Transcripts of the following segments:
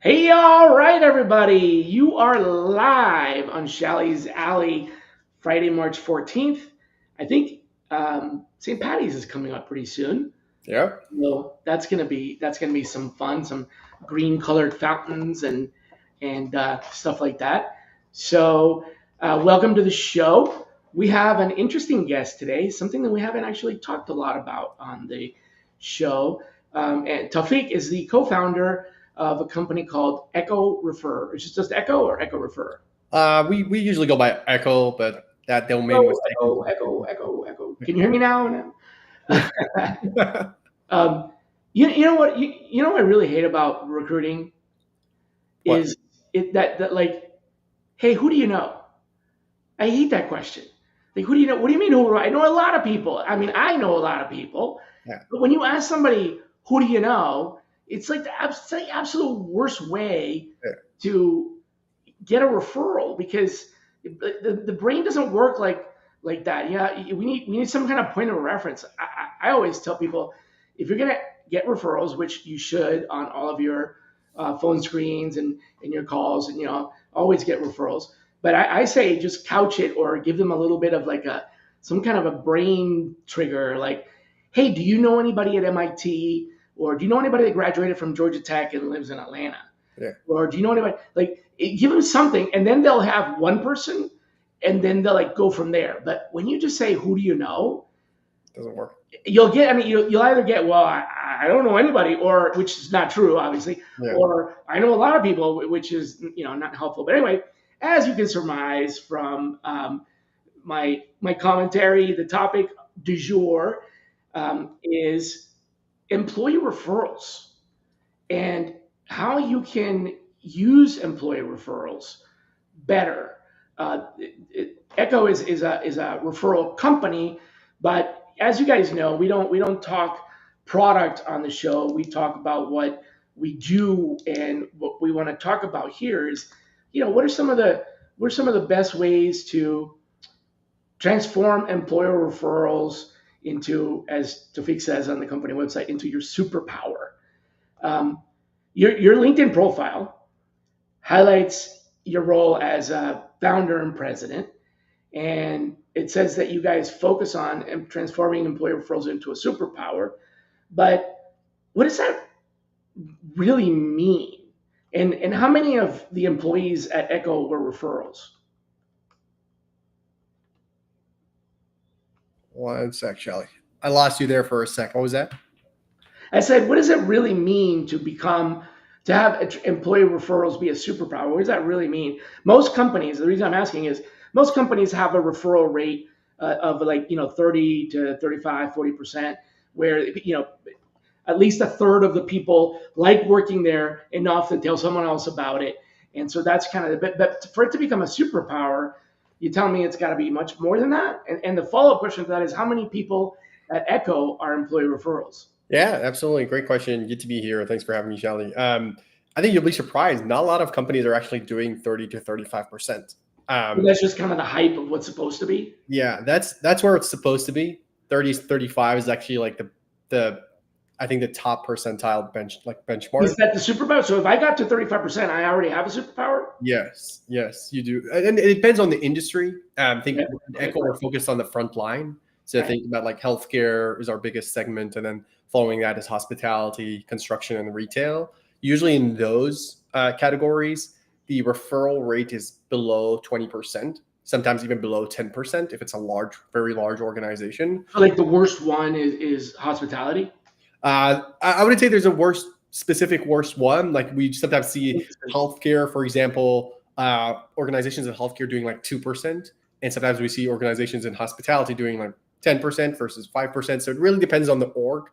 Hey, all right, everybody. You are live on Shally's Alley, Friday, March 14th. I think St. Patty's is coming up pretty soon. Yeah. So that's gonna be some fun, some green colored fountains and stuff like that. So welcome to the show. We have an interesting guest today, something that we haven't actually talked a lot about on the show. And Tawfiq is the co-founder of a company called Echo Refer. Is it just Echo or Echo Refer? We usually go by Echo, but that domain Echo, was taken. Echo, Echo, Echo, Echo. Can you hear me now? Um, you know what you know what I really hate about recruiting What? is that like, hey, who do you know? I hate that question. Like, who do you know? What do you mean who do I know? A lot of people. I mean, I know a lot of people, Yeah. but when you ask somebody who do you know, it's like it's the absolute worst way Yeah. to get a referral because the brain doesn't work like that. Yeah, we need some kind of point of reference. I always tell people if you're gonna get referrals, which you should on all of your phone screens and your calls, and always get referrals. But I say just couch it or give them a little bit of like a some kind of a brain trigger, like, hey, do you know anybody at MIT, or do you know anybody that graduated from Georgia Tech and lives in Atlanta? Yeah. Or do you know anybody? Like, give them something, and then they'll have one person, and then they'll like go from there. But when you just say, "Who do you know?" Doesn't work. You'll get. I mean, you'll either get, "Well, I don't know anybody," or which is not true, obviously, Yeah. or "I know a lot of people," which is not helpful. But anyway, as you can surmise from my commentary, the topic du jour is employee referrals and how you can use employee referrals better. Echo is a referral company, but as you guys know, we don't talk product on the show. We talk about what we do, and what we want to talk about here is, what are some of the best ways to transform employer referrals into, as Tawfiq says on the company website, into your superpower. Um, your LinkedIn profile highlights your role as a founder and president, and it says that you guys focus on transforming employer referrals into a superpower. But what does that really mean? And how many of the employees at Echo were referrals? One sec, Shally. I lost you there for a sec. What was that? I said, what does it really mean to have employee referrals be a superpower? What does that really mean? Most companies, the reason I'm asking is most companies have a referral rate of like, 30 to 35, 40%, where, at least a third of the people like working there enough to tell someone else about it. And so that's kind of but for it to become a superpower, you tell me it's got to be much more than that. And the follow up question to that is, how many people at Echo are employee referrals? Yeah, absolutely. Great question. Good to be here. Thanks for having me, Shally. I think you'll be surprised. Not a lot of companies are actually doing 30 to 35%. That's just kind of the hype of what's supposed to be. Yeah, that's where it's supposed to be. 30 to 35 is actually like the I think the top percentile Is benchmark. that the superpower? So if I got to 35%, I already have a superpower? Yes, you do, and it depends on the industry. I think Okay. Okay. Echo we're focused on the front line, so Okay. think about like healthcare is our biggest segment, and then following that is hospitality, construction, and retail. Usually in those categories, the referral rate is below 20%, sometimes even below 10% if it's a very large organization. So like the worst one is hospitality. I wouldn't say there's a specific worst one. Like we sometimes see Interesting. healthcare, for example, organizations in healthcare doing like 2%. And sometimes we see organizations in hospitality doing like 10% versus 5%. So it really depends on the org.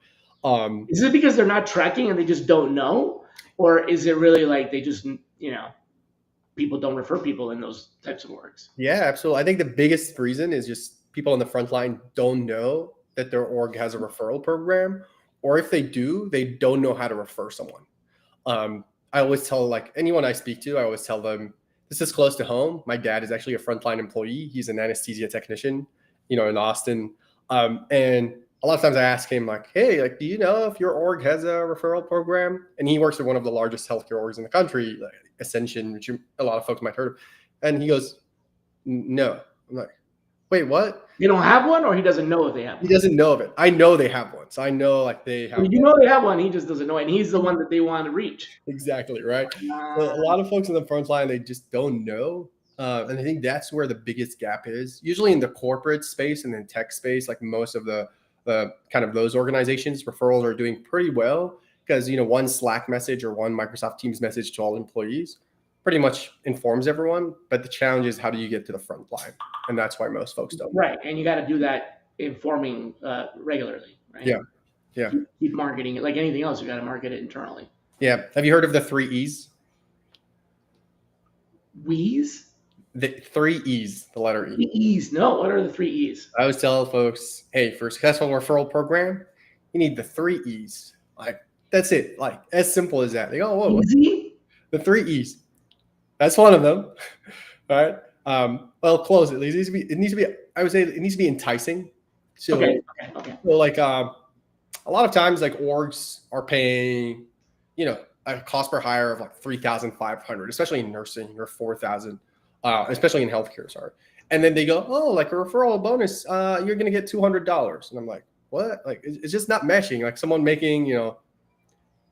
Um, Is it because they're not tracking and they just don't know? Or is it really like they just, people don't refer people in those types of works? yeah, absolutely. I think the biggest reason is just people on the front line don't know that their org has a referral program. Or if they do, they don't know how to refer someone. I always tell like anyone I speak to, I always tell them this is close to home. My dad is actually a frontline employee. He's an anesthesia technician, in Austin. And a lot of times I ask him like, hey, like, do you know if your org has a referral program? And he works at one of the largest healthcare orgs in the country, like Ascension, which a lot of folks might have heard of. And he goes, no. I'm like, wait, what? They don't have one, or he doesn't know if they have He one? doesn't know of it. I know they have one. So I know like they have You know they have one, he just doesn't know it, and he's the one that they want to reach. exactly right. So Uh, a lot of folks in the front line, they just don't know. And I think that's where the biggest gap is. Usually in the corporate space and in tech space, like most of the kind of those organizations, referrals are doing pretty well because, you know, one Slack message or one Microsoft Teams message to all employees pretty much informs everyone. But the challenge is, how do you get to the front line? And that's why most folks don't. right, and you got to do that informing regularly, right? Yeah. Yeah. Keep marketing it like anything else. You got to market it internally. Yeah. Have you heard of the 3 E's? Wheeze? The 3 E's, the letter E. The E's. No, what are the 3 E's? I always tell folks, hey, for a successful referral program, you need the 3 E's. Like, that's it. Like, as simple as that. They go, whoa, Easy? the 3 E's. That's one of them. All right. Well, close it. It needs to be, I would say it needs to be enticing. So, Okay. so like, a lot of times, like, orgs are paying, you know, a cost per hire of like 3,500, especially in nursing, or 4,000, especially in healthcare. Sorry. And then they go, oh, like a referral bonus, you're going to get $200. And I'm like, what? Like, it's just not meshing. Like someone making, you know,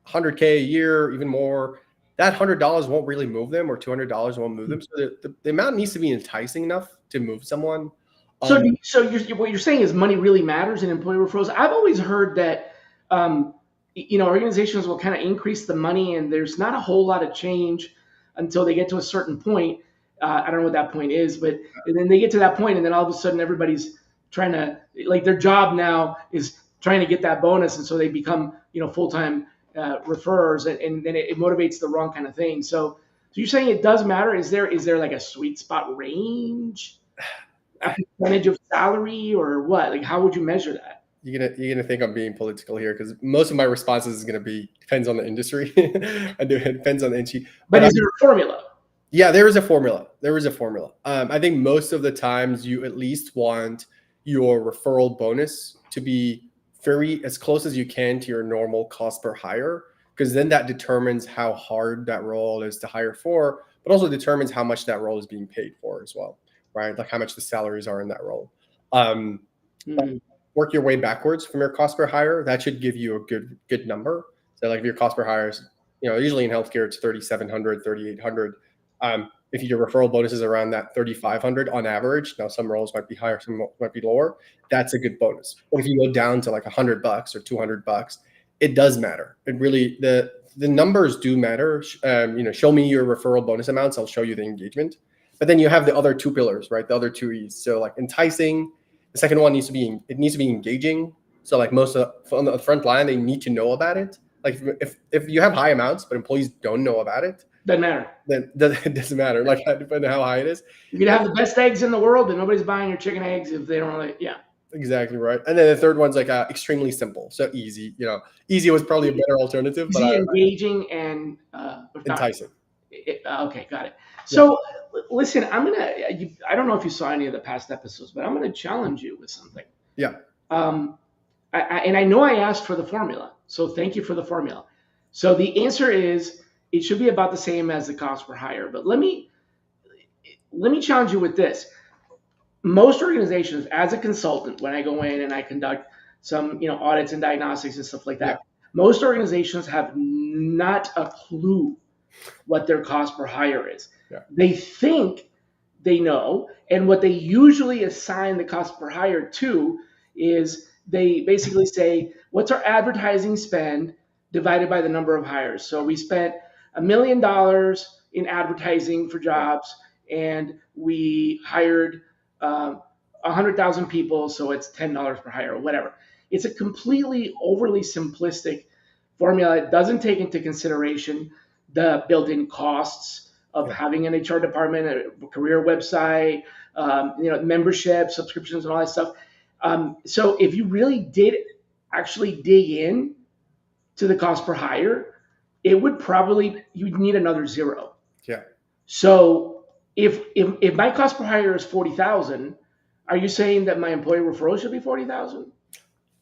100K a year, even more, that $100 won't really move them, or $200 won't move them. So the amount needs to be enticing enough to move someone. So what you're saying is money really matters in employee referrals. I've always heard that, organizations will kind of increase the money, and there's not a whole lot of change until they get to a certain point. I don't know what that point is, but and then they get to that point, and then all of a sudden everybody's trying to, like, their job now is trying to get that bonus, and so they become, full-time referrers, and then it motivates the wrong kind of thing. So you're saying it does matter? Is there like a sweet spot range, a percentage of salary, or what? Like, how would you measure that? You're gonna think I'm being political here, because most of my responses is gonna be depends on the industry. It depends on the industry. But is there a formula? Yeah, there is a formula. I think most of the times you at least want your referral bonus to be very as close as you can to your normal cost per hire, because then that determines how hard that role is to hire for, but also determines how much that role is being paid for as well, right? Like how much the salaries are in that role. Work your way backwards from your cost per hire. That should give you a good number. So like if your cost per hire is, usually in healthcare, it's 3,700, 3,800. If your referral bonus is around that 3,500 on average, now some roles might be higher, some might be lower, that's a good bonus. But if you go down to like $100 or $200, it does matter. It really, the numbers do matter. Show me your referral bonus amounts, I'll show you the engagement. But then you have the other two pillars, right? The other 2 E's. So like enticing, the second one needs to be engaging. So like on the front line, they need to know about it. Like if you have high amounts, but employees don't know about it, doesn't matter. Then it doesn't matter. Like depending on how high it is. You could have the best eggs in the world, but nobody's buying your chicken eggs if they don't really. Yeah. Exactly right. And then the third one's like extremely simple, so easy. Easy was probably a better alternative. Easy, engaging, and enticing. Okay, got it. So listen, I don't know if you saw any of the past episodes, but I'm gonna challenge you with something. Yeah. I know I asked for the formula, so thank you for the formula. So the answer is it should be about the same as the cost per hire. But let me challenge you with this. Most organizations, as a consultant, when I go in and I conduct some audits and diagnostics and stuff like that, most organizations have not a clue what their cost per hire is. Yeah. They think they know, and what they usually assign the cost per hire to is they basically say, what's our advertising spend divided by the number of hires? So we spent $1 million in advertising for jobs, and we hired 100,000 people, so it's $10 per hire or whatever. It's a completely overly simplistic formula. It doesn't take into consideration the built-in costs of having an HR department, a career website, membership, subscriptions, and all that stuff. So if you really did actually dig in to the cost per hire, you'd need another zero. Yeah. So if my cost per hire is 40,000, are you saying that my employee referral should be 40,000?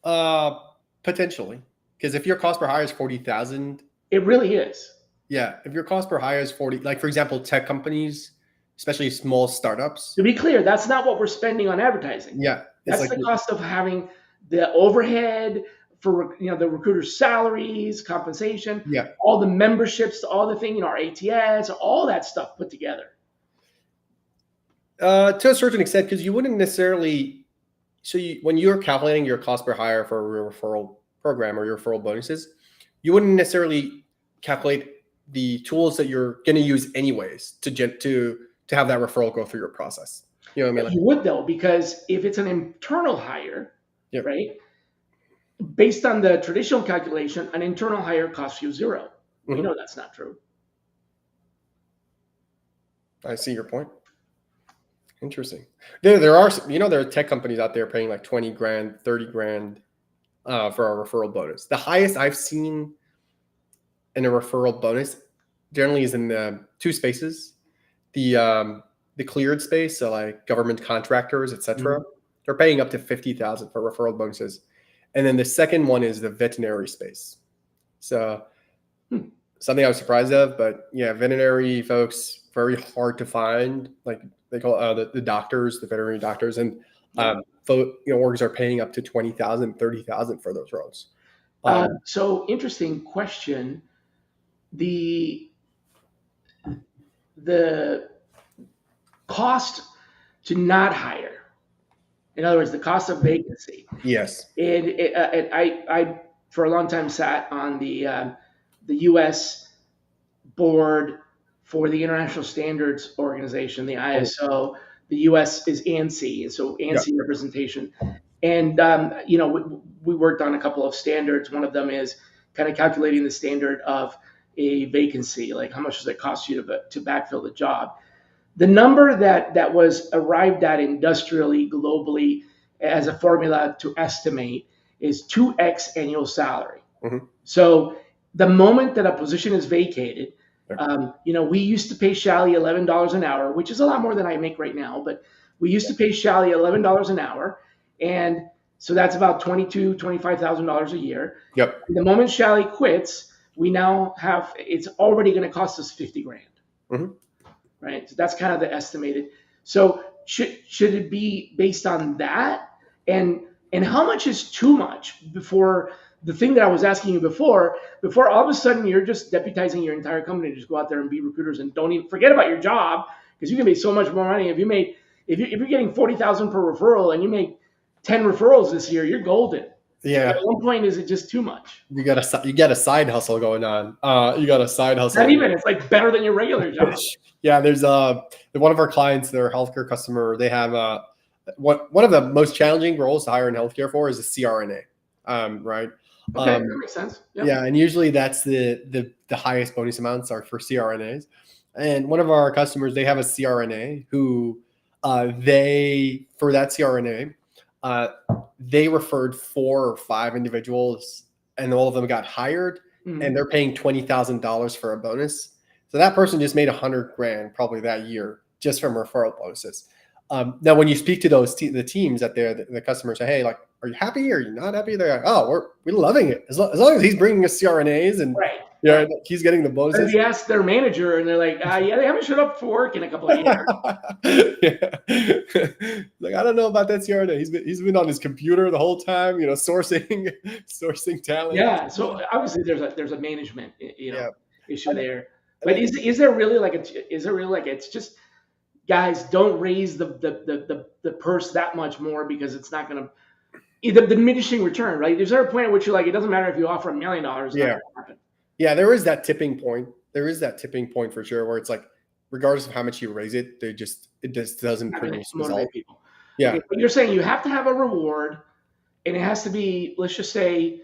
Potentially, because if your cost per hire is 40,000, It really is. yeah, if your cost per hire is 40, like for example, tech companies, especially small startups, To be clear, that's not what we're spending on advertising. yeah, it's That's like the cost of having the overhead for the recruiter's salaries, compensation, yeah. all the memberships, all the thing, our ATS, all that stuff put together. To a certain extent, because you wouldn't necessarily. So when you're calculating your cost per hire for a referral program or your referral bonuses, you wouldn't necessarily calculate the tools that you're going to use anyways to have that referral go through your process. You know what I mean? Like, You would though, because if it's an internal hire, yeah. right? Based on the traditional calculation, an internal hire costs you zero. We Mhm. know that's not true. I see your point. Interesting. There are there are tech companies out there paying like 20 grand, 30 grand for a referral bonus. The highest I've seen in a referral bonus generally is in the two spaces. The cleared space, so like government contractors, etc. They're paying up to 50,000 for referral bonuses. And then the second one is the veterinary space. So something I was surprised of, but yeah, veterinary folks, very hard to find. Like they call the doctors, the veterinary doctors, and orgs are paying up to 20,000, 30,000 for those roles. So interesting question. The cost to not hire, in other words, the cost of vacancy. Yes. And I for a long time sat on the U.S. board for the International Standards Organization, the ISO. The U.S. is ANSI, so ANSI representation. And we worked on a couple of standards. One of them is kind of calculating the standard of a vacancy, like how much does it cost you to backfill the job. The number that was arrived at industrially, globally, as a formula to estimate is 2x annual salary. Mm-hmm. So the moment that a position is vacated, we used to pay Shally $11 an hour, which is a lot more than I make right now, but we used to pay Shally $11 an hour. And so that's about $22,000, $25,000 a year. Yep. The moment Shally quits, we now have, it's already going to cost us 50 grand. Mm-hmm. Right. So that's kind of the estimated. So should it be based on that? And how much is too much? Before the thing that I was asking you before all of a sudden you're just deputizing your entire company to just go out there and be recruiters and don't even forget about your job, because you can make so much more money. If you're getting 40,000 per referral and you make 10 referrals this year, you're golden. Yeah. At one point, is it just too much? You got a side hustle going on. You got a side hustle. Not even. It's like better than your regular job. Yeah. There's one of our clients, their healthcare customer. They have one of the most challenging roles to hire in healthcare for is a CRNA. Right. Okay, that makes sense. Yep. Yeah, and usually that's the highest bonus amounts are for CRNAs. And one of our customers, they have a CRNA who for that CRNA. They referred 4 or 5 individuals, and all of them got hired, and they're paying $20,000 for a bonus. So that person just made 100 grand probably that year just from referral bonuses. Now, when you speak to the teams that the customers say, "Hey, like, are you happy? Or are you not happy?" They're like, "Oh, we're loving it as long as he's bringing us CRNAs and he's getting the bonuses." But if you ask their manager and they're like, "Yeah, they haven't showed up for work in a couple of years." Like, I don't know about that CRNA. He's been on his computer the whole time, sourcing talent. Yeah. So obviously there's a management issue there. But is there really like it's just, guys, don't raise the purse that much more, because it's not going to, the diminishing return, right? There's a point at which you're like, it doesn't matter if you offer $1 million. Yeah, there is that tipping point. There is that tipping point for sure, where it's like, regardless of how much you raise it, it just doesn't produce result. People. Yeah, okay, but you're saying you have to have a reward, and it has to be, let's just say,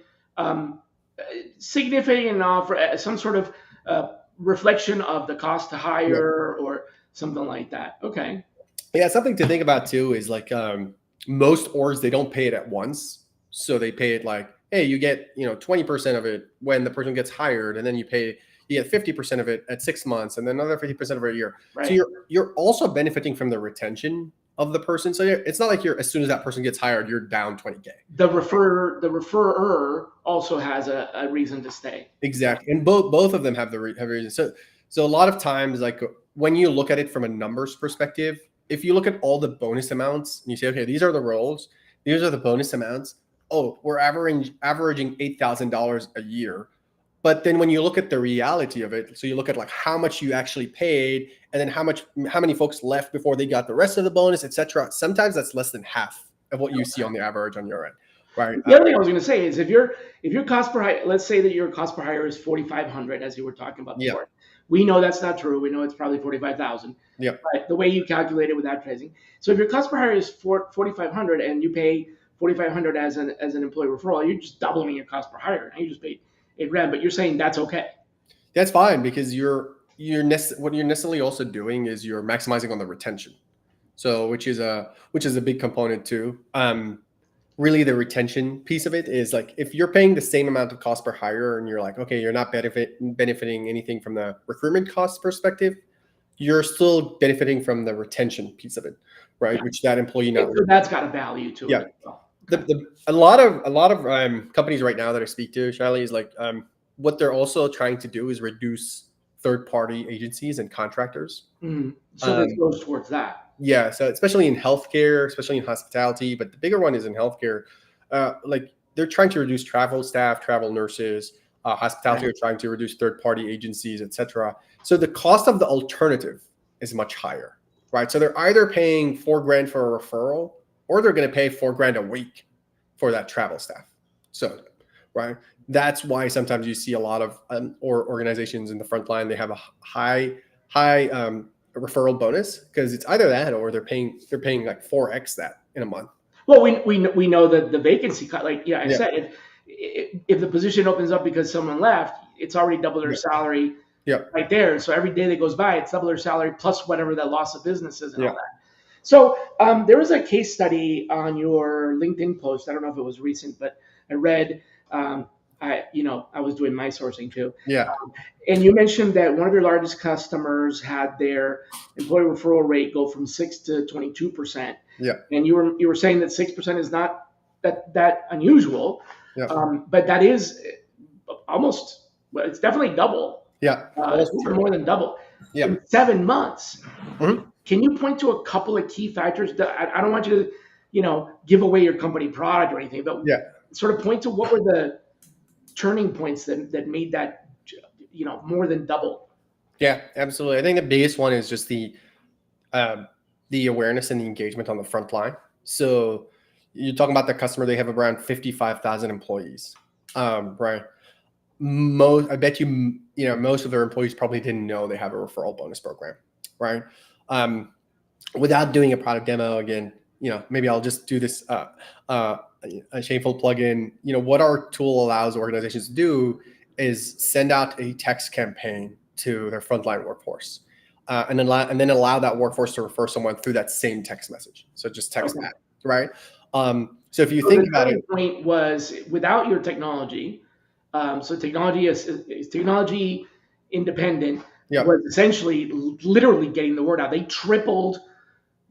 significant enough, for some sort of reflection of the cost to hire or something like that. Okay. Yeah, something to think about too is like most orgs, they don't pay it at once, so they pay it like, hey, you get 20% of it when the person gets hired, and then you get 50% of it at 6 months, and then another 50% of it a year. Right. So you're also benefiting from the retention of the person. So it's not like you're, as soon as that person gets hired, you're down 20K. The referrer also has a reason to stay. Exactly. And both of them have the reason. So a lot of times, like when you look at it from a numbers perspective, if you look at all the bonus amounts and you say, okay, these are the roles, these are the bonus amounts. Oh, we're averaging $8,000 a year. But then when you look at the reality of it, so you look at like how much you actually paid, and then how many folks left before they got the rest of the bonus, etc. Sometimes that's less than half of what you see on the average on your end, right? The other thing I was going to say is if your cost per hire, let's say that your cost per hire is 4,500, as you were talking about before. Yeah. We know that's not true. We know it's probably 45,000. Yeah. But the way you calculate it with advertising. So if your cost per hire is 4,500 and you pay 4,500 as an employee referral, you're just doubling your cost per hire. And you just paid $8,000, but you're saying that's okay. That's fine, because what you're necessarily also doing is you're maximizing on the retention. So which is a big component too. Really the retention piece of it is like, if you're paying the same amount of cost per hire and you're like, okay, you're not benefiting anything from the recruitment cost perspective, you're still benefiting from the retention piece of it, right? Yeah. Which that employee now, so that's got a value to yeah. it. Well. A lot of companies right now that I speak to, Shally, is like what they're also trying to do is reduce third-party agencies and contractors. So this goes towards that. Yeah, so especially in healthcare, especially in hospitality, but the bigger one is in healthcare. Like they're trying to reduce travel staff, travel nurses, hospitality are trying to reduce third-party agencies, etc. So the cost of the alternative is much higher, right? So they're either paying $4,000 for a referral, or they're going to pay $4,000 a week for that travel staff. So, right, that's why sometimes you see a lot of organizations in the front line, they have a high referral bonus, because it's either that or they're paying like 4x that in a month. Well, we know that the vacancy cut, like I said, if the position opens up because someone left, it's already double their salary right there. So every day that goes by, it's double their salary plus whatever that loss of business is and all that. So there was a case study on your LinkedIn post. I don't know if it was recent, but I read. I was doing my sourcing too. Yeah. And you mentioned that one of your largest customers had their employee referral rate go from 6 to 22%. Yeah. And you were saying that 6% is not that unusual. Yeah. But that is almost, well, it's definitely double. Yeah. It's more than double. Yeah. In 7 months. Mm-hmm. Can you point to a couple of key factors? I don't want you to, give away your company product or anything, but sort of point to what were the turning points that made that, more than double. Yeah, absolutely. I think the biggest one is just the awareness and the engagement on the front line. So you're talking about the customer, they have around 55,000 employees, right? I bet most of their employees probably didn't know they have a referral bonus program, right? Without doing a product demo again, maybe I'll just do this a shameful plugin. What our tool allows organizations to do is send out a text campaign to their frontline workforce, and then allow that workforce to refer someone through that same text message. So just text that, right? So if you think about it, the point was without your technology. So technology is technology independent. Was essentially literally getting the word out. They tripled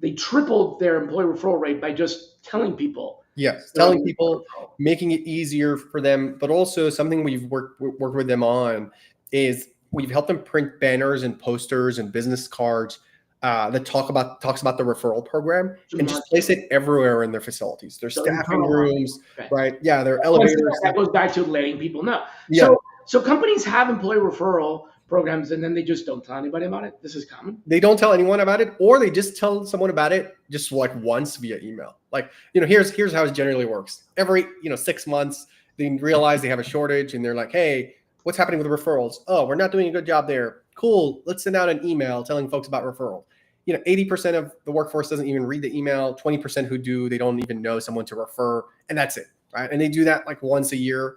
their employee referral rate by just telling people. Yes, telling people, making it easier for them, but also something we've worked with them on is we've helped them print banners and posters and business cards that talks about the referral program and just place it everywhere in their facilities, their staffing rooms, right? Yeah, their elevators. That goes back to letting people know. Yeah. So companies have employee referral programs and then they just don't tell anybody about it. This is common. They don't tell anyone about it, or they just tell someone about it just like once via email. Like, here's how it generally works. Every 6 months, they realize they have a shortage and they're like, hey, what's happening with referrals? Oh, we're not doing a good job there. Cool. Let's send out an email telling folks about referrals. 80% of the workforce doesn't even read the email. 20% who do, they don't even know someone to refer, and that's it, right? And they do that like once a year,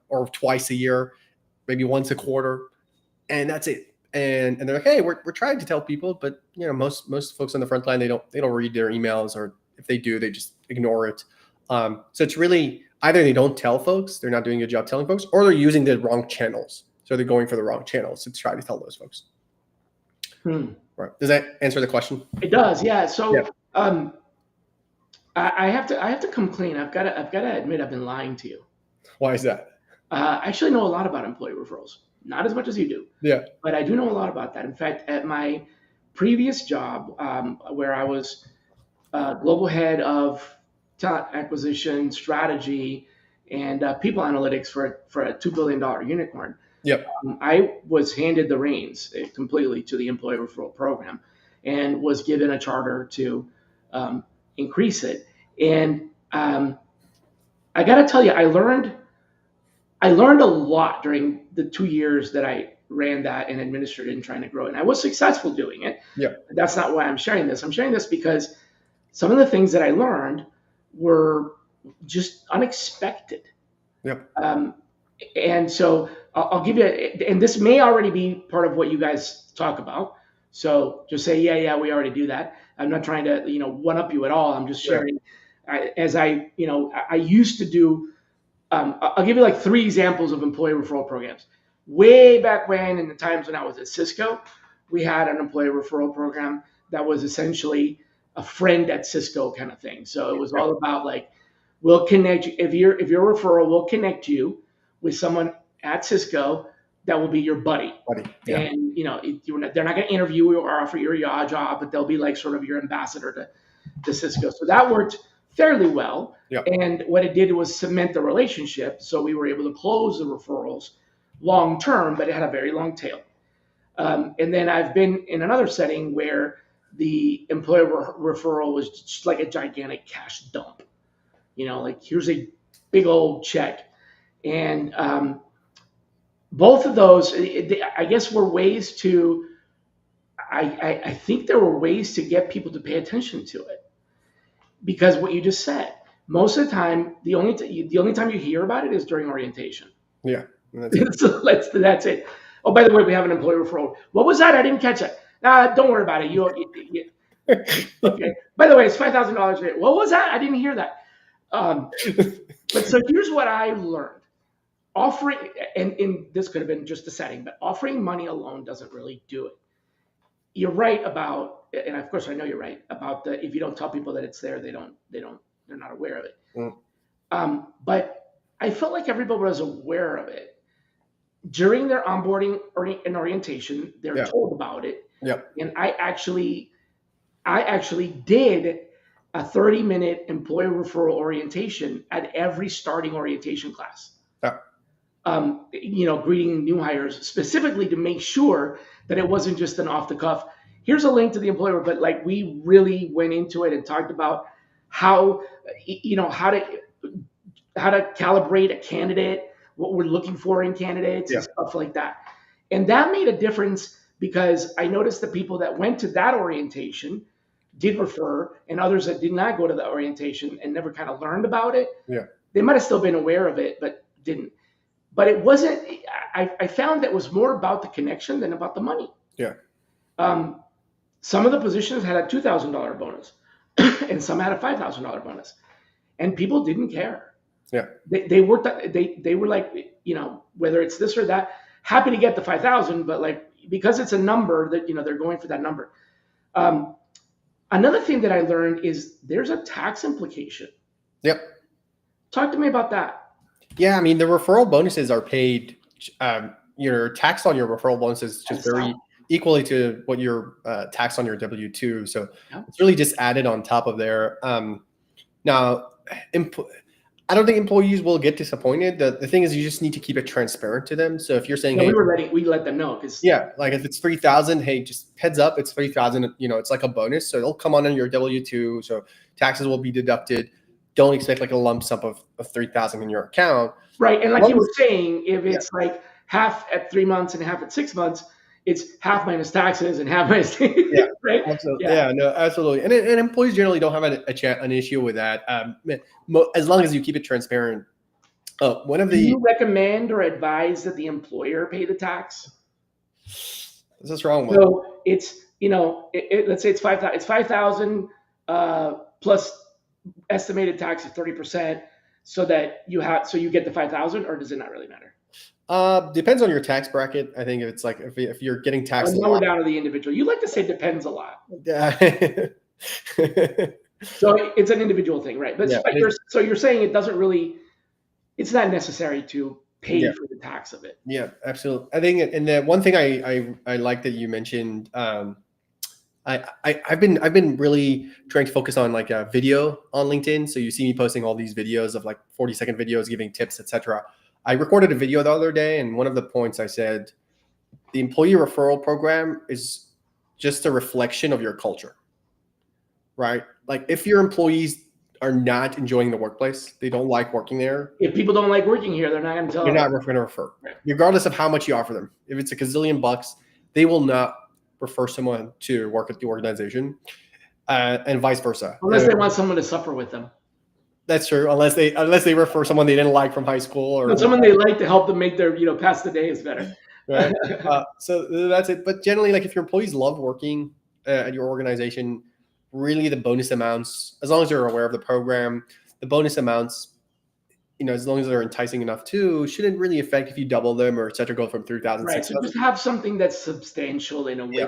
or twice a year, maybe once a quarter, and that's it. And they're like, hey, we're trying to tell people, but most folks on the front line, they don't read their emails, or if they do, they just ignore it. So it's really either they don't tell folks, they're not doing a good job telling folks, or they're using the wrong channels. So they're going for the wrong channels to try to tell those folks. Right. Does that answer the question? It does, yeah. So Um, I have to come clean. I've got to admit I've been lying to you. Why is that? I actually know a lot about employee referrals, not as much as you do, Yeah. but I do know a lot about that. In fact, at my previous job, where I was global head of talent acquisition strategy and people analytics for a $2 billion unicorn, Yep. I was handed the reins completely to the employee referral program and was given a charter to um, increase it. And I got to tell you, I learned a lot during the 2 years that I ran that and administered it and trying to grow it. And I was successful doing it. Yep. That's not why I'm sharing this. I'm sharing this because some of the things that I learned were just unexpected. Yep. And so I'll give you, and this may already be part of what you guys talk about. So just say, yeah, we already do that. I'm not trying to, one up you at all. I'm just sharing I used to do. I'll give you like 3 examples of employee referral programs. Way back when, in the times when I was at Cisco, we had an employee referral program that was essentially a friend at Cisco kind of thing. So it was all about like, we'll connect you if you're a referral, we'll connect you with someone at Cisco that will be your buddy. Yeah. And they're not going to interview you or offer you a job, but they'll be like sort of your ambassador to Cisco. So that worked fairly well. Yep. And what it did was cement the relationship. So we were able to close the referrals long term, but it had a very long tail. And then I've been in another setting where the employer referral was just like a gigantic cash dump. Like here's a big old check. And both of those, I guess, were ways to, I think there were ways to get people to pay attention to it. Because what you just said, most of the time, the only time you hear about it is during orientation. Yeah. So that's it. Oh, by the way, we have an employee referral. What was that? I didn't catch it. Don't worry about it. You okay. By the way, it's $5,000. What was that? I didn't hear that. But so here's what I learned. Offering, and this could have been just a setting, but offering money alone doesn't really do it. You're right about, and of course I know you're right about if you don't tell people that it's there, they're not aware of it. But I felt like everybody was aware of it during their onboarding and orientation. They're told about it. Yep. And I actually did a 30-minute employee referral orientation at every starting orientation class. Greeting new hires specifically to make sure that it wasn't just an off the cuff. Here's a link to the employer, but like we really went into it and talked about how to calibrate a candidate, what we're looking for in candidates and stuff like that. And that made a difference because I noticed the people that went to that orientation did refer, and others that did not go to the orientation and never kind of learned about it. Yeah. They might have still been aware of it, but didn't. But it wasn't, I found that it was more about the connection than about the money. Yeah. Some of the positions had a $2,000 bonus and some had a $5,000 bonus, and people didn't care. Yeah. They worked, they were like, whether it's this or that, happy to get the 5,000, but like, because it's a number that, they're going for that number. Another thing that I learned is there's a tax implication. Yep. Talk to me about that. Yeah, I mean, the referral bonuses are paid. Your tax on your referral bonuses just very equally to what you're taxed on your W-2. So it's really just added on top of there. Now, I don't think employees will get disappointed. The thing is, you just need to keep it transparent to them. So if you're saying, hey, we let them know because like if it's 3,000, hey, just heads up, it's 3,000. It's like a bonus, so it'll come on your W-2. So taxes will be deducted. Don't expect like a lump sum of 3,000 in your account. Right. And like you were saying, if it's like half at 3 months and half at 6 months, it's half minus taxes and half minus, right? Absolutely. Yeah, no, absolutely. And employees generally don't have an issue with that. As long as you keep it transparent. Do you recommend or advise that the employer pay the tax? Is this wrong? So it's, let's say it's 5,000, it's 5,000 plus estimated tax of 30%, so that you get the 5,000, or does it not really matter? Depends on your tax bracket. I think it's like if you're getting taxed. Now we're down to the individual. You like to say depends a lot. Yeah. So it's an individual thing, right? But Yeah, you're saying it doesn't really, it's not necessary to pay yeah, for the tax of it. yeah, absolutely. I think, and the one thing I like that you mentioned, I've been really trying to focus on like a video on LinkedIn. So you see me posting all these videos of like 40-second videos giving tips, etc. I recorded a video the other day, and one of the points I said, the employee referral program is just a reflection of your culture, right? Like if your employees are not enjoying the workplace, they don't like working there, If people don't like working here, they're not going to tell you're them. not going to refer, Right. regardless of how much you offer them. If it's a gazillion bucks, they will not refer someone to work at the organization, and vice versa. Unless they want someone to suffer with them. That's true. Unless they refer someone they didn't like from high school, or Someone they like to help them make their, pass the days better. right. So that's it. But generally, like if your employees love working at your organization, really the bonus amounts, as long as you're aware of the program, the bonus amounts, as long as they're enticing enough too, shouldn't really affect if you double them or et cetera, go from 3,000. Right. So just have something that's substantial in a way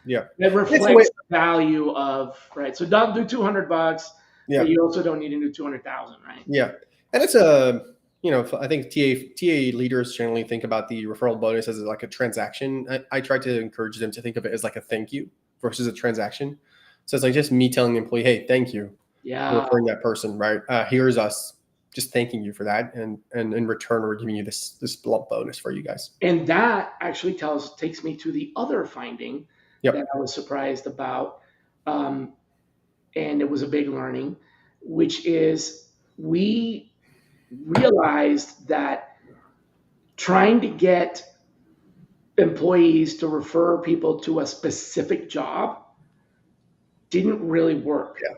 Yeah. that reflects the value of, right. So don't do $200, Yeah. but you also don't need to do 200,000, right? Yeah. And it's I think TA leaders generally think about the referral bonus as like a transaction. I try to encourage them to think of it as like a thank you versus a transaction. So it's like just me telling the employee, hey, thank you for referring that person, right? Here's us just thanking you for that. And in return, we're giving you this bonus for you guys. And that actually takes me to the other finding that I was surprised about. And it was a big learning, which is we realized that trying to get employees to refer people to a specific job didn't really work. Yeah.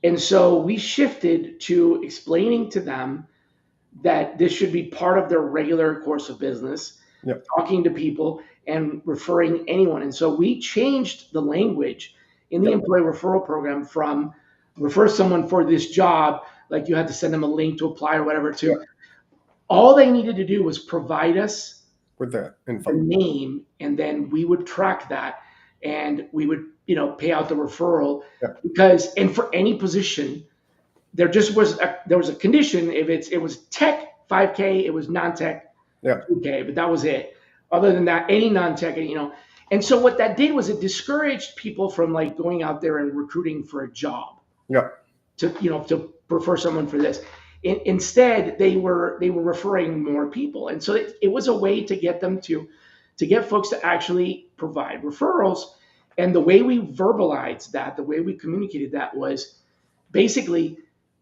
And so we shifted to explaining to them that this should be part of their regular course of business, talking to people and referring anyone. And so we changed the language in the employee referral program from refer someone for this job, like you had to send them a link to apply or whatever, to all they needed to do was provide us with the info, the name, and then we would track that and we would, pay out the referral because, and for any position, there was a condition. If it was tech, 5K, it was non-tech, 2K, but that was it. Other than that, any non-tech, and so what that did was it discouraged people from like going out there and recruiting for a job. To refer someone for this. Instead, they were referring more people, and so it was a way to get them to get folks to actually provide referrals. And the way we verbalized that, the way we communicated that was basically,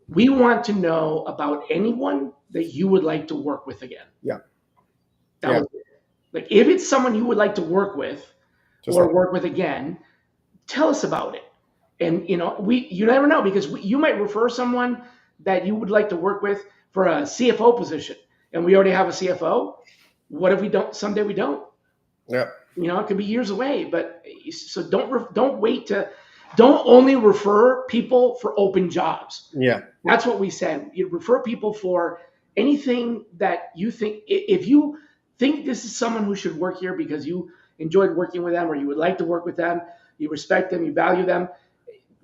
we want to know about anyone that you would like to work with again. That was it. Like if it's someone you would like to work with work with again, tell us about it. And you never know, because you might refer someone that you would like to work with for a CFO position, and we already have a CFO. What if we don't? Someday we don't. It could be years away. But so don't wait to. Don't only refer people for open jobs. That's what we said. You refer people for anything that you think. If you think this is someone who should work here because you enjoyed working with them, or you would like to work with them, you respect them, you value them.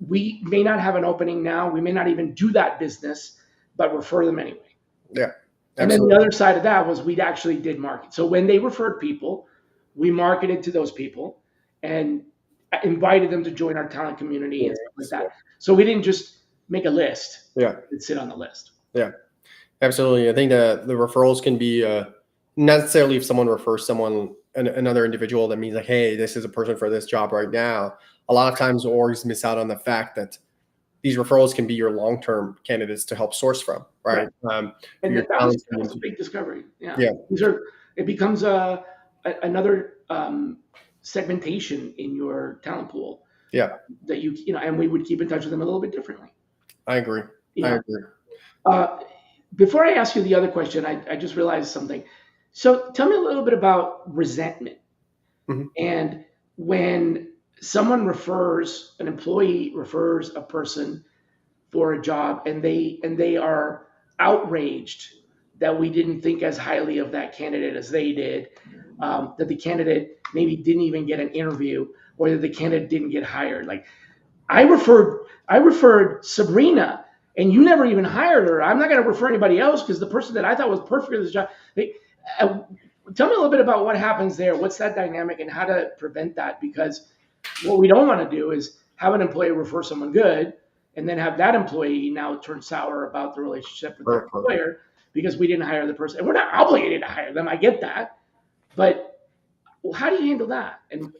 We may not have an opening now. We may not even do that business, but refer them anyway. And then the other side of that was we actually did market. So when they referred people, we marketed to those people and invited them to join our talent community and stuff like that. So we didn't just make a list. And sit on the list. Absolutely. I think the referrals can be not necessarily if someone refers someone, another individual, that means like, hey, this is a person for this job right now. A lot of times orgs miss out on the fact that these referrals can be your long-term candidates to help source from, right? And that's a big discovery. It becomes another segmentation in your talent pool. That and we would keep in touch with them a little bit differently. I agree. Before I ask you the other question, I just realized something. So tell me a little bit about resentment. And when an employee refers a person for a job and they are outraged that we didn't think as highly of that candidate as they did, that the candidate maybe didn't even get an interview, or that the candidate didn't get hired. Like, I referred Sabrina, and you never even hired her. I'm not going to refer anybody else because the person that I thought was perfect for this job. Uh, Tell me a little bit about what happens there. What's that dynamic and how to prevent that? Because what we don't want to do is have an employee refer someone good and then have that employee now turn sour about the relationship with their employer because we didn't hire the person. And we're not obligated to hire them. I get that. But how do you handle that? And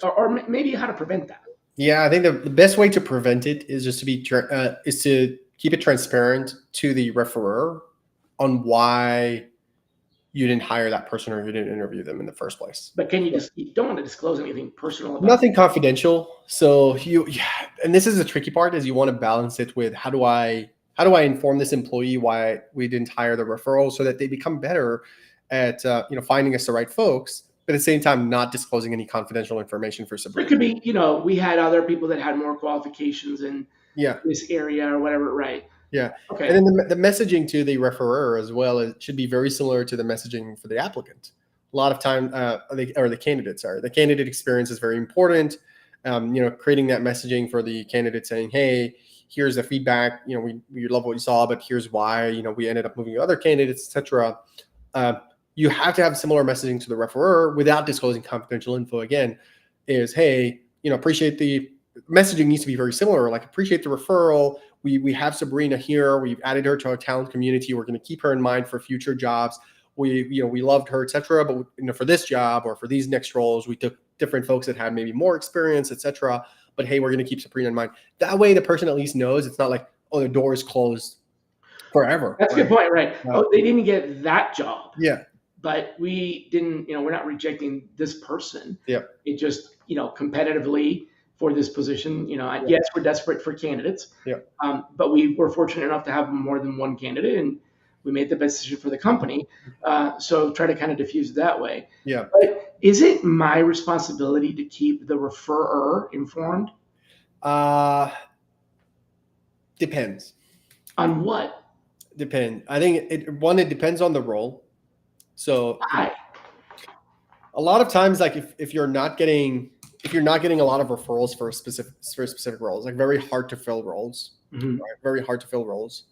or maybe how to prevent that? Yeah, I think the best way to prevent it is just to is to keep it transparent to the referrer on why you didn't hire that person or you didn't interview them in the first place. But can you don't want to disclose anything personal about Nothing confidential. So and this is the tricky part, is you want to balance it with how do I inform this employee why we didn't hire the referral so that they become better at finding us the right folks, but at the same time not disclosing any confidential information for Sabrina. It could be, we had other people that had more qualifications in this area or whatever, right? Yeah. Okay. And then the messaging to the referrer as well, it should be very similar to the messaging for the applicant. A lot of time, the candidate, the candidate experience is very important. Creating that messaging for the candidate saying, hey, here's the feedback, we love what you saw, but here's why, we ended up moving to other candidates, etc. You have to have similar messaging to the referrer without disclosing confidential info. Again, is, hey, appreciate the messaging needs to be very similar. Like, appreciate the referral. We have Sabrina here. We've added her to our talent community. We're going to keep her in mind for future jobs. We loved her, etc. But for this job or for these next roles, we took different folks that had maybe more experience, etc. But hey, we're going to keep Sabrina in mind. That way, the person at least knows it's not like, oh, the door is closed forever. That's right? a good point, right? Oh, they didn't get that job. Yeah. But we didn't, we're not rejecting this person. Yeah. It just, competitively for this position, yes, we're desperate for candidates. Yeah. But we were fortunate enough to have more than one candidate, and we made the best decision for the company. So try to kind of diffuse it that way. Yeah. But is it my responsibility to keep the referrer informed? Depends. On what? Depend. I think it depends on the role. So why? A lot of times, like if you're not getting a lot of referrals for specific roles, like very hard to fill roles, Mm-hmm. right? Very hard to fill roles.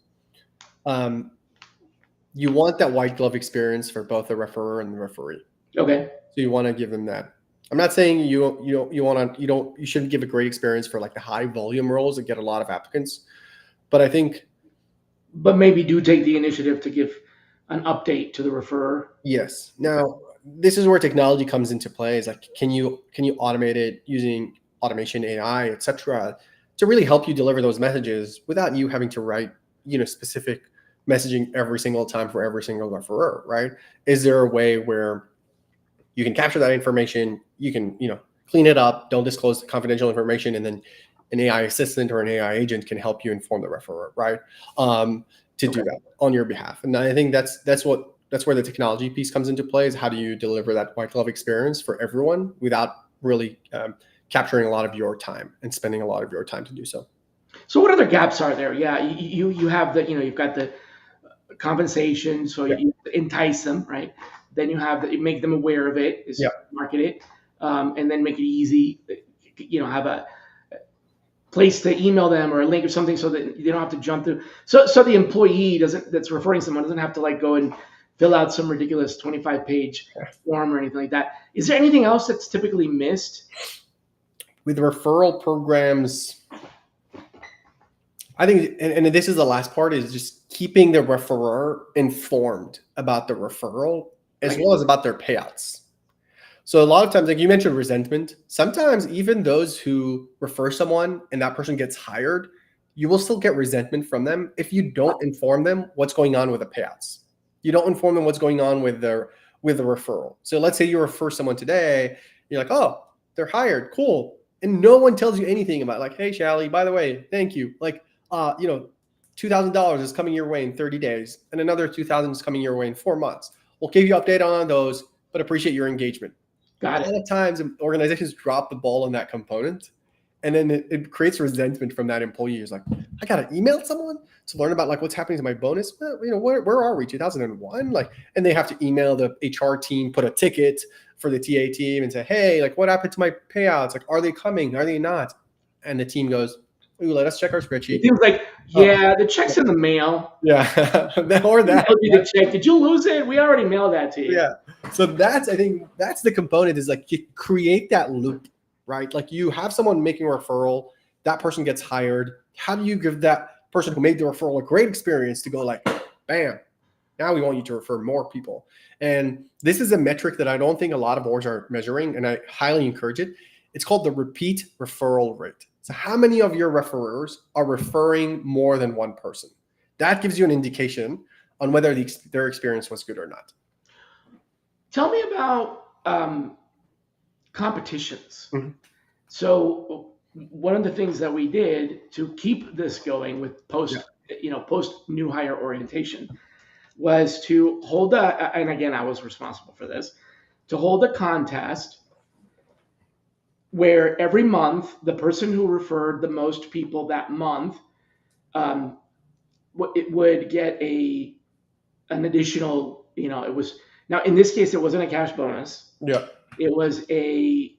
You want that white glove experience for both the referrer and the referee. Okay. So you want to give them that. I'm not saying you shouldn't give a great experience for like the high volume roles that get a lot of applicants, but I think. But maybe do take the initiative to give an update to the referrer. Yes. Now, this is where technology comes into play. Is like, can you automate it using automation, AI, etc., to really help you deliver those messages without you having to write, specific messaging every single time for every single referrer, right? Is there a way where you can capture that information, you can, clean it up, don't disclose the confidential information, and then an AI assistant or an AI agent can help you inform the referrer, right? To do that on your behalf. And I think that's where the technology piece comes into play, is how do you deliver that white glove experience for everyone without really capturing a lot of your time and spending a lot of your time to do so. So what other gaps are there? Yeah, you have you've got the compensation, so you entice them, right? Then you have you make them aware of it, market it, and then make it easy. Have a place to email them or a link or something so that you don't have to jump through. So the employee that's referring someone doesn't have to go and fill out some ridiculous 25-page form or anything like that. Is there anything else that's typically missed? With referral programs, I think, and this is the last part, is just keeping the referrer informed about the referral as well as about their payouts. So a lot of times, like you mentioned, resentment, sometimes even those who refer someone and that person gets hired, you will still get resentment from them if you don't inform them what's going on with the payouts. You don't inform them what's going on with the referral. So let's say you refer someone today, you're like, oh, they're hired, cool. And no one tells you anything about hey, Shally, by the way, thank you. $2,000 is coming your way in 30 days and another $2,000 is coming your way in 4 months. We'll give you an update on those, but appreciate your engagement. Got it. A lot of times organizations drop the ball on that component, and then it creates resentment from that employee. It's like, I got to email someone to learn about what's happening to my bonus. Well, where are we? 2001? And they have to email the HR team, put a ticket for the TA team and say, hey, what happened to my payouts? Are they coming? Are they not? and the team goes, "Ooh, let us check our spreadsheet." It seems like, yeah, the check's in the mail. Yeah, or We that. mailed you the check. Did you lose it? We already mailed that to you. Yeah. So I think that's the component, is like you create that loop, right? Like you have someone making a referral, that person gets hired. How do you give that person who made the referral a great experience to go like, bam, now we want you to refer more people? And this is a metric that I don't think a lot of orgs are measuring, and I highly encourage it. It's called the repeat referral rate. So how many of your referrers are referring more than one person? That gives you an indication on whether their experience was good or not. Tell me about competitions. Mm-hmm. So one of the things that we did to keep this going with post new hire orientation was to hold and again, I was responsible for this, to hold a contest where every month the person who referred the most people that month, it would get an additional, it was, now in this case, it wasn't a cash bonus. Yeah. It was a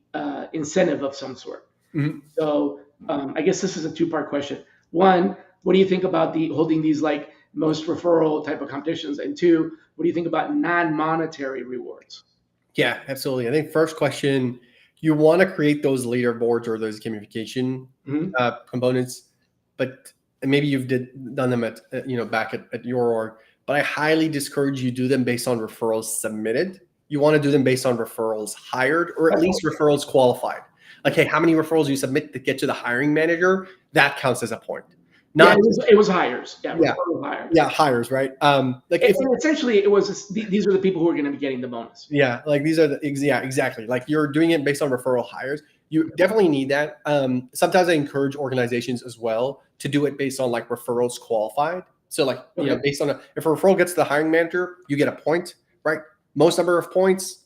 incentive of some sort. Mm-hmm. So I guess this is a two-part question. One, what do you think about holding these like most referral type of competitions? And two, what do you think about non-monetary rewards? Yeah, absolutely. I think first question, you want to create those leaderboards or those gamification components, but maybe you've done them at back at your org. But I highly discourage you do them based on referrals submitted. You want to do them based on referrals hired, or at least referrals qualified. Like, hey, how many referrals you submit to get to the hiring manager? That counts as a point. Not it was hires. Yeah, hires. Yeah, hires, right? Essentially, it was these are the people who are going to be getting the bonus. Yeah, like these are exactly. Like you're doing it based on referral hires. You definitely need that. Sometimes I encourage organizations as well to do it based on like referrals qualified. So like based on if a referral gets to the hiring manager, you get a point, right? Most number of points,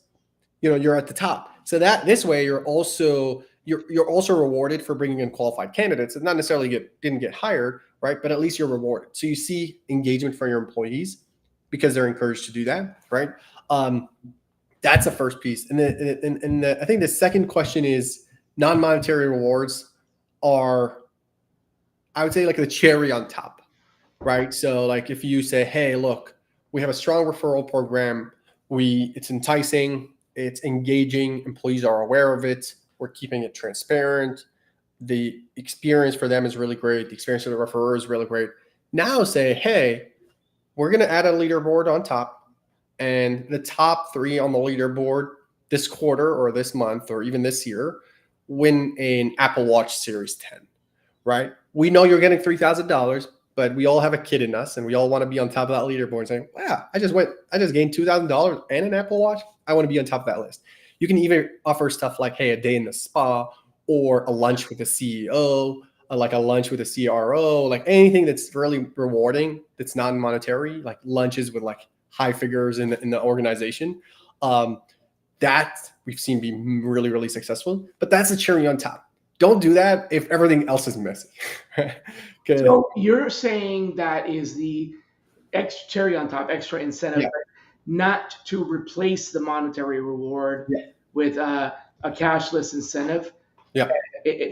you're at the top. So that this way you're also rewarded for bringing in qualified candidates, and not necessarily didn't get hired, right? But at least you're rewarded. So you see engagement for your employees because they're encouraged to do that, right? That's the first piece. And I think the second question is non-monetary rewards are, I would say, like the cherry on top, right? So like if you say, hey, look, we have a strong referral program. It's enticing, it's engaging, employees are aware of it. We're keeping it transparent. The experience for them is really great. The experience of the referrer is really great. Now say, hey, we're going to add a leaderboard on top, and the top 3 on the leaderboard this quarter or this month or even this year win an Apple Watch Series 10, right? We know you're getting $3,000, but we all have a kid in us, and we all want to be on top of that leaderboard and saying, wow, I just gained $2,000 and an Apple Watch. I want to be on top of that list. You can even offer stuff like, hey, a day in the spa, or a lunch with the CEO, like a lunch with a CRO, like anything that's really rewarding, that's non-monetary, like lunches with like high figures in the organization. That we've seen be really, really successful, but that's a cherry on top. Don't do that if everything else is messy. So you're saying that is the extra cherry on top, extra incentive, not to replace the monetary reward with a cashless incentive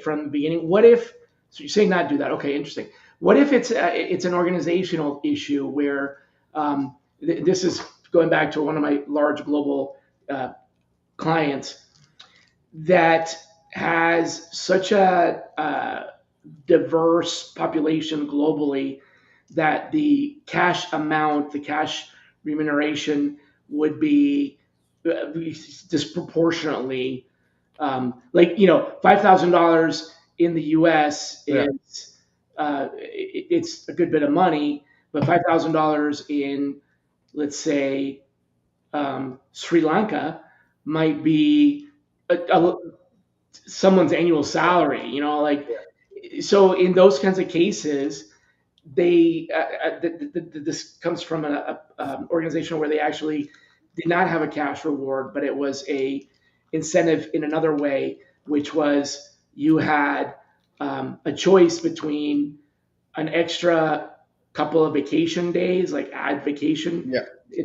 from the beginning. What if, so you're saying not do that. Okay, interesting. What if it's an organizational issue where this is going back to one of my large global clients that has such a diverse population globally that the cash amount, the cash remuneration would be disproportionately $5,000 in the US is it's a good bit of money, but $5,000 in, let's say, Sri Lanka might be someone's annual salary, so in those kinds of cases, this comes from an organization where they actually did not have a cash reward, but it was a incentive in another way, which was you had a choice between an extra couple of vacation days, like add vacation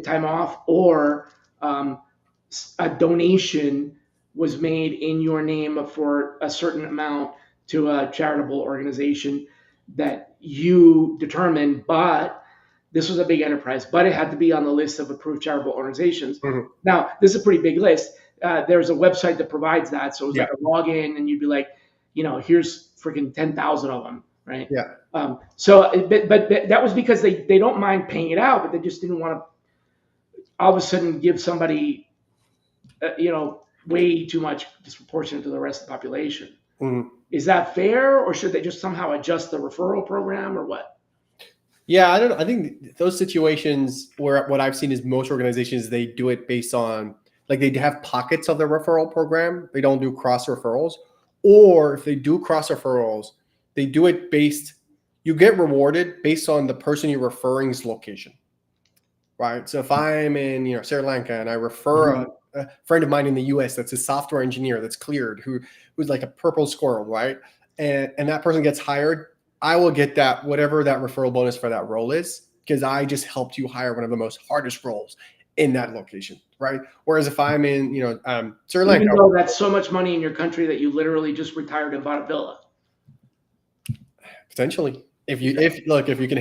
time off, or a donation was made in your name for a certain amount to a charitable organization that you determined, but this was a big enterprise, but it had to be on the list of approved charitable organizations. Mhm. Now, this is a pretty big list. There's a website that provides that. So it was Yeah. like a login, and you'd be like, here's freaking 10,000 of them, right? Yeah. But that was because they don't mind paying it out, but they just didn't want to all of a sudden give somebody, way too much disproportionate to the rest of the population. Mhm. Is that fair, or should they just somehow adjust the referral program, or what? Yeah, I don't know. I think those situations where what I've seen is most organizations, they do it based on, like, they have pockets of the referral program. They don't do cross referrals. Or if they do cross referrals, they do it based, you get rewarded based on the person you're referring's location, right? So if I'm in, Sri Lanka and I refer a friend of mine in the US that's a software engineer that's cleared, who's like a purple squirrel, right? And that person gets hired, I will get that, whatever that referral bonus for that role is, because I just helped you hire one of the most hardest roles in that location, right? Whereas if I'm in, Sri Lanka, even though that's so much money in your country that you literally just retired and bought a villa. potentially, if you can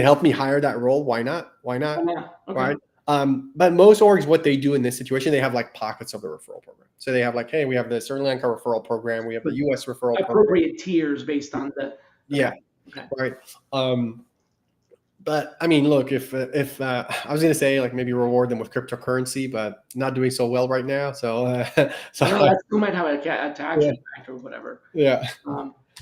help me hire that role, why not? Yeah. Okay. Right? But most orgs, what they do in this situation, they have like pockets of the referral program. So they have like, hey, we have the Sri Lanka referral program, we have the US referral program. Appropriate tiers based on the. Yeah. Okay. Right. But I mean, look, if I was going to say like maybe reward them with cryptocurrency, but not doing so well right now. So That still might have a tax impact or whatever. Yeah.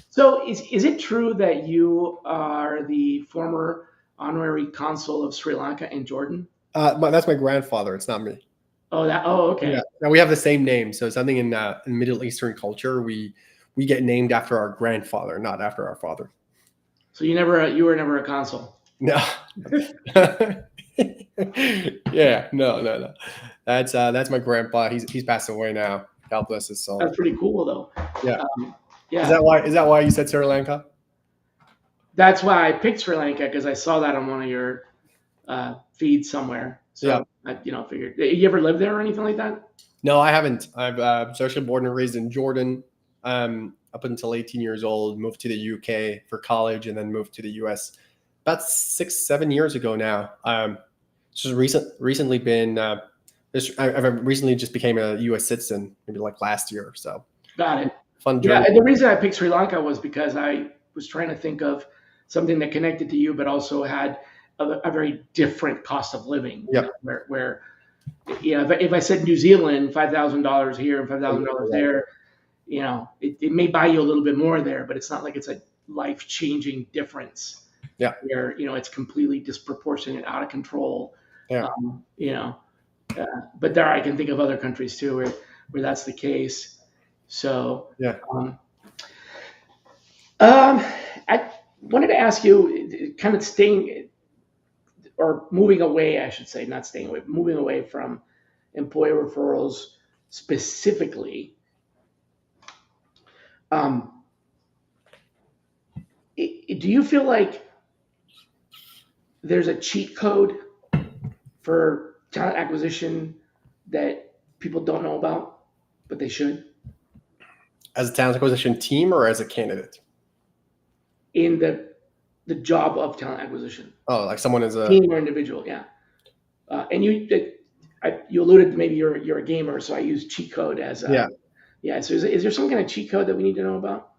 So is it true that you are the former honorary consul of Sri Lanka and Jordan? That's my grandfather. It's not me. Okay. Yeah. Now we have the same name. So something in Middle Eastern culture, we get named after our grandfather, not after our father. So you were never a consul? No. Yeah. No. That's my grandpa. He's passed away now. God bless his soul. That's pretty cool, though. Yeah. Yeah. Is that why you said Sri Lanka? That's why I picked Sri Lanka, because I saw that on one of your feeds somewhere. So I figured. You ever lived there or anything like that? No, I haven't. I've actually born and raised in Jordan. Up until 18 years old, moved to the UK for college, and then moved to the US about 6-7 years ago now. Just recently been. I've recently just became a US citizen, maybe like last year or so. Got it. Fun journey. Yeah, the reason I picked Sri Lanka was because I was trying to think of something that connected to you, but also had a very different cost of living. Yep. Where if I said New Zealand, $5,000 here and $5,000 there, it may buy you a little bit more there, but it's not like it's a life-changing difference. Yeah. Where it's completely disproportionate, out of control. Yeah. But there I can think of other countries too where that's the case. So yeah. I wanted to ask you, kind of moving away, I should say, not staying away, moving away from employer referrals specifically. Do you feel like there's a cheat code for talent acquisition that people don't know about, but they should? As a talent acquisition team or as a candidate? In the job of talent acquisition. Oh, like someone as a team or individual, yeah. And you alluded to maybe you're a gamer, so I use cheat code as a yeah. So is there some kind of cheat code that we need to know about?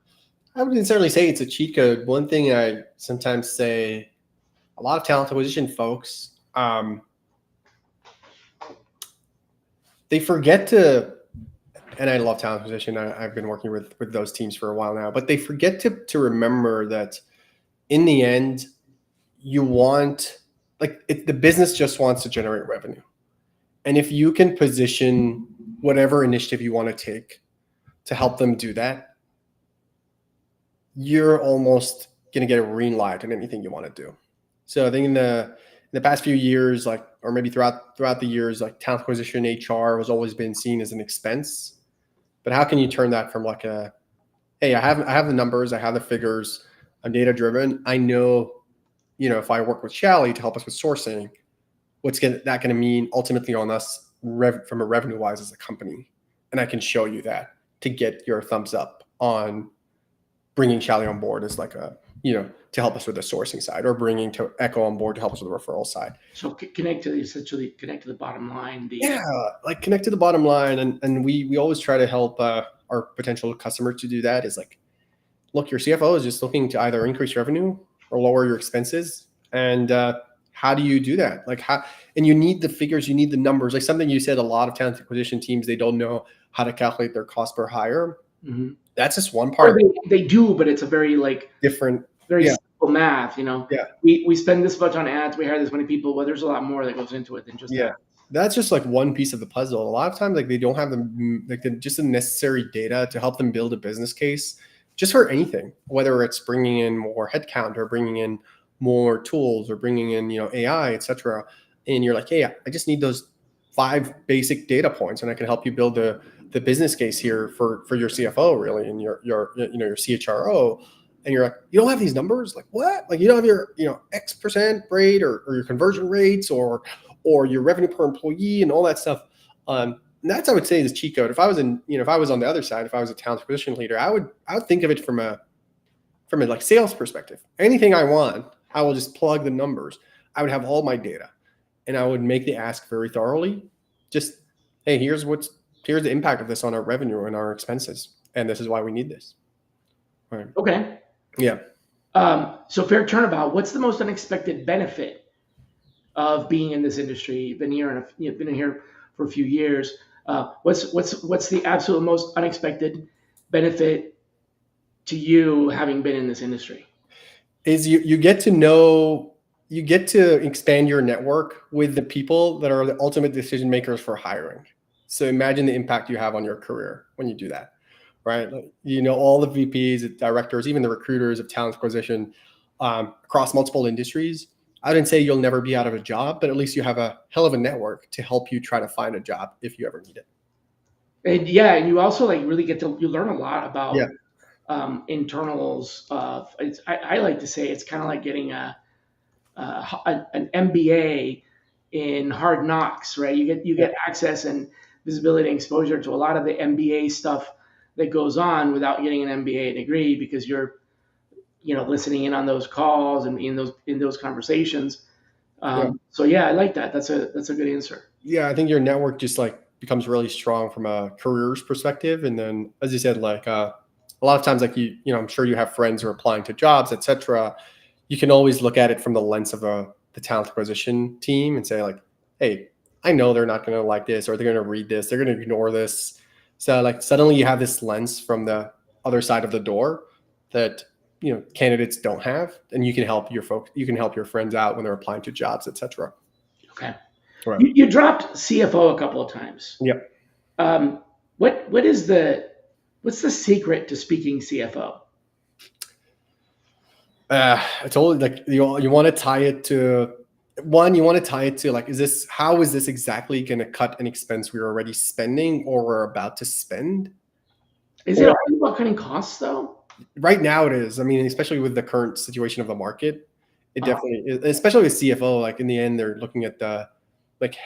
I wouldn't necessarily say it's a cheat code. One thing I sometimes say, a lot of talent acquisition folks, they forget to, and I love talent acquisition. I've been working with those teams for a while now, but they forget to remember that in the end, you want, the business just wants to generate revenue. And if you can position whatever initiative you want to take to help them do that, you're almost going to get a green light in anything you want to do. So I think in the past few years, or maybe throughout the years, talent acquisition, HR has always been seen as an expense. But how can you turn that from hey, I have the numbers, I have the figures, I'm data driven. I know, if I work with Shally to help us with sourcing, what's that going to mean ultimately on us from a revenue wise as a company? And I can show you that to get your thumbs up on bringing Shally on board as like a, to help us with the sourcing side, or bringing to Echo on board to help us with the referral side. So essentially connect to the bottom line. Like connect to the bottom line. And we always try to help our potential customers to do that. Is like, look, your CFO is just looking to either increase revenue or lower your expenses. And how do you do that? Like and you need the figures, you need the numbers. Like something you said, a lot of talent acquisition teams, they don't know how to calculate their cost per hire. Mm-hmm. That's just one part. They do, but it's a very different, very simple math. Yeah. We spend this much on ads, we hire this many people. Well, there's a lot more that goes into it than just that. That's just like one piece of the puzzle. A lot of times, like they don't have just the necessary data to help them build a business case, just for anything, whether it's bringing in more headcount or bringing in more tools or bringing in, AI, etc. And you're like, hey, I just need those 5 basic data points, and I can help you build the business case here for your CFO, really, and your CHRO. And you're like, you don't have these numbers? Like what? Like you don't have your X% rate or your conversion rates or your revenue per employee and all that stuff. And that's, I would say, is cheat code. If I was if I was on the other side, if I was a talent acquisition leader, I would think of it from a like sales perspective. Anything I want, I will just plug the numbers. I would have all my data, and I would make the ask very thoroughly. Just, hey, here's the impact of this on our revenue and our expenses, and this is why we need this. Right. Okay. Yeah. So fair turnabout. What's the most unexpected benefit of being in this industry? You've been here for a few years. What's the absolute most unexpected benefit to you having been in this industry? Is you get to expand your network with the people that are the ultimate decision makers for hiring. So imagine the impact you have on your career when you do that, right? All the VPs, directors, even the recruiters of talent acquisition across multiple industries. I didn't say you'll never be out of a job, but at least you have a hell of a network to help you try to find a job if you ever need it. And you also really you learn a lot about internals. I like to say it's kind of like getting an MBA in Hard Knocks, right? You get access and visibility and exposure to a lot of the MBA stuff that goes on without getting an MBA degree, because you're listening in on those calls and in those conversations. So I like that. That's a good answer. Yeah, I think your network just becomes really strong from a careers perspective. And then, as you said, a lot of times, I'm sure you have friends who are applying to jobs, etc. You can always look at it from the lens of the talent acquisition team and say hey, I know they're not going to like this, or they're going to read this, they're going to ignore this. So suddenly you have this lens from the other side of the door that candidates don't have, and you can help your friends out when they're applying to jobs, etc. Okay. Right. You dropped CFO a couple of times. Yep. What's the secret to speaking CFO? It's only you want to tie it to how is this exactly going to cut an expense we're already spending or we're about to spend? Is it all about cutting costs though? Right now it is. I mean, especially with the current situation of the market, it definitely is, especially with CFO. In the end, they're looking at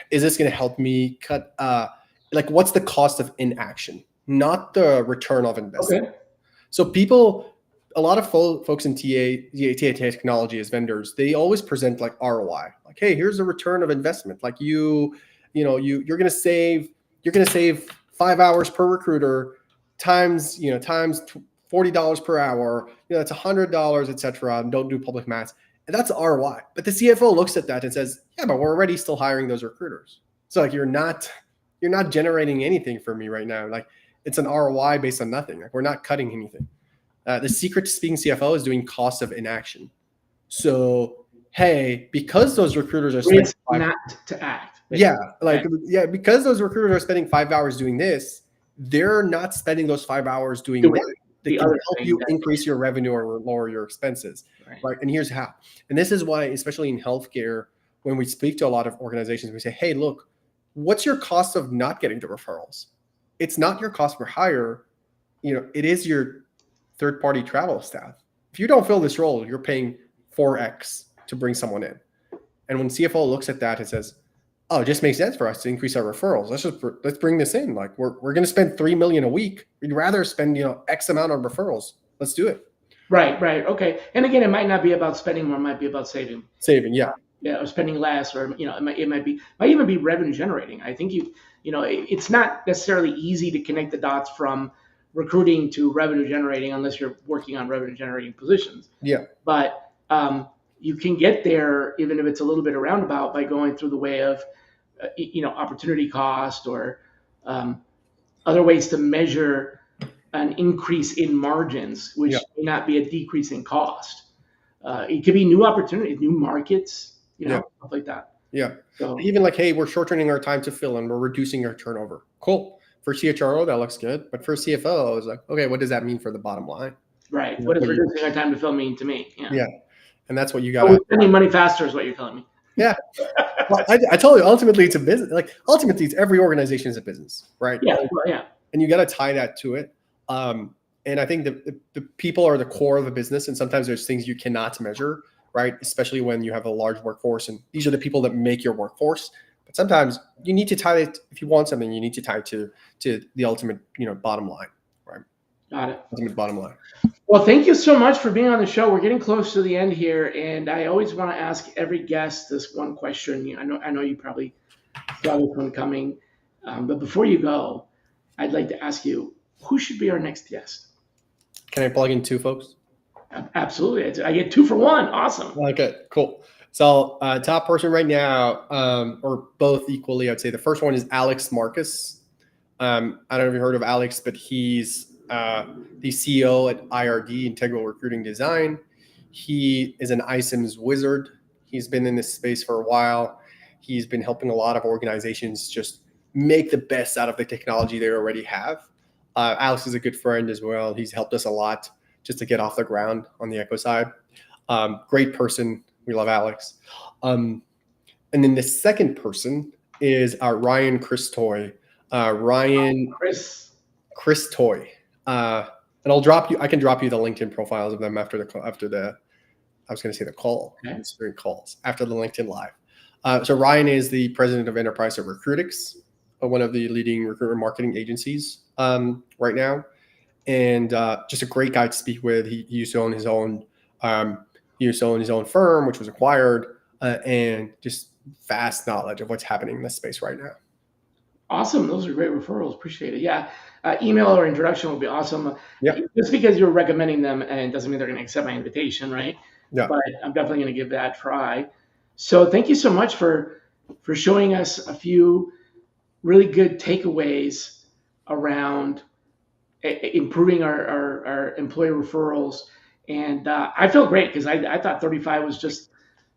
is this going to help me cut? What's the cost of inaction, not the return of investment? Okay. So a lot of folks in TA technology as vendors, they always present ROI. Hey, here's the return of investment. You're going to save 5 hours per recruiter times $40 per hour. That's $100, etc. And don't do public math. And that's ROI. But the CFO looks at that and says, yeah, but we're already still hiring those recruiters. So you're not generating anything for me right now. It's an ROI based on nothing. We're not cutting anything. The secret to speaking CFO is doing cost of inaction. So, hey, because those recruiters are spending not to act. Because those recruiters are spending 5 hours doing this, they're not spending those 5 hours doing that. They can help you increase your revenue or lower your expenses. Right. And here's how. And this is why, especially in healthcare, when we speak to a lot of organizations, we say, hey, look, what's your cost of not getting the referrals? It's not your cost per hire. It is your third-party travel staff. If you don't fill this role, you're paying 4x to bring someone in. And when CFO looks at that and says, oh, it just makes sense for us to increase our referrals. Let's bring this in. Like we're going to spend $3 million a week. We'd rather spend, X amount on referrals. Let's do it. Right. Okay. And again, it might not be about spending more; it might be about saving. Yeah. Yeah, or spending less, or it might even be revenue generating. I think it's not necessarily easy to connect the dots from recruiting to revenue generating unless you're working on revenue generating positions. Yeah. But you can get there even if it's a little bit roundabout by going through the way of opportunity cost or other ways to measure an increase in margins, which may not be a decrease in cost. It could be new opportunities, new markets, stuff like that. Yeah. So, even like, hey, we're shortening our time to fill and we're reducing our turnover. Cool. For CHRO, that looks good. But for CFO, I was like, okay, what does that mean for the bottom line? Right. What does reducing our time to fill mean to me? Yeah. And that's what you got. Spending money faster is what you're telling me. Yeah. Well, I told you, ultimately it's a business. Like ultimately it's every organization is a business, right? Yeah. Well, yeah. And you got to tie that to it. And I think the people are the core of the business. And sometimes there's things you cannot measure, right? Especially when you have a large workforce, and these are the people that make your workforce. But sometimes you need to tie it, if you want something, you need to tie it to the ultimate, bottom line, right? Got it. Ultimate bottom line. Well, thank you so much for being on the show. We're getting close to the end here, and I always want to ask every guest this one question. I know you probably saw this one coming, but before you go, I'd like to ask you, who should be our next guest? Can I plug in 2 folks? Absolutely. I get 2 for 1. Awesome. Okay, cool. So top person right now, or both equally, I'd say the first one is Alex Marcus. I don't know if you heard of Alex, but he's the CEO at IRD, Integral Recruiting Design. He is an iCIMS wizard. He's been in this space for a while. He's been helping a lot of organizations just make the best out of the technology they already have. Alex is a good friend as well. He's helped us a lot just to get off the ground on the Echo side. Great person. We love Alex. And then the second person is Ryan Christoy. Christoy. And I can drop you the LinkedIn profiles of them after the I was going to say the call. Okay. It's during calls after the LinkedIn Live. So Ryan is the president of enterprise at Recruitix, one of the leading recruitment marketing agencies right now, and just a great guy to speak with. He used to own his own firm, which was acquired, and just vast knowledge of what's happening in this space right now. Awesome. Those are great referrals. Appreciate it. Yeah. Email or introduction would be awesome. Yeah. Just because you're recommending them and doesn't mean they're going to accept my invitation, right? Yeah. But I'm definitely going to give that a try. So thank you so much for showing us a few really good takeaways around improving our employee referrals. And I feel great because I thought 35 was just,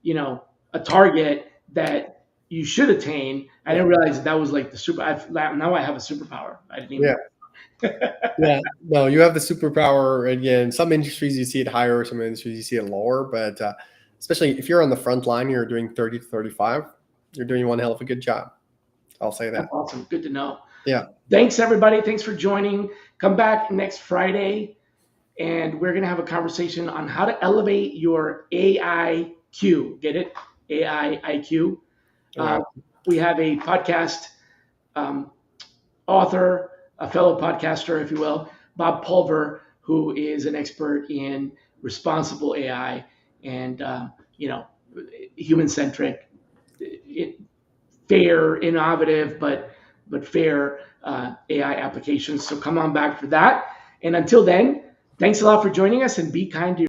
a target that you should attain. I didn't realize that was like the super. Now I have a superpower. I didn't even. Yeah. No, you have the superpower. Again, some industries you see it higher, some industries you see it lower. But especially if you're on the front line, you're doing 30 to 35. You're doing one hell of a good job. I'll say that. That's awesome. Good to know. Yeah. Thanks, everybody. Thanks for joining. Come back next Friday, and we're going to have a conversation on how to elevate your AIQ. Get it? AIQ. We have a podcast author, a fellow podcaster, if you will, Bob Pulver, who is an expert in responsible AI and, human-centric, fair, innovative, but fair AI applications. So come on back for that. And until then, thanks a lot for joining us, and be kind to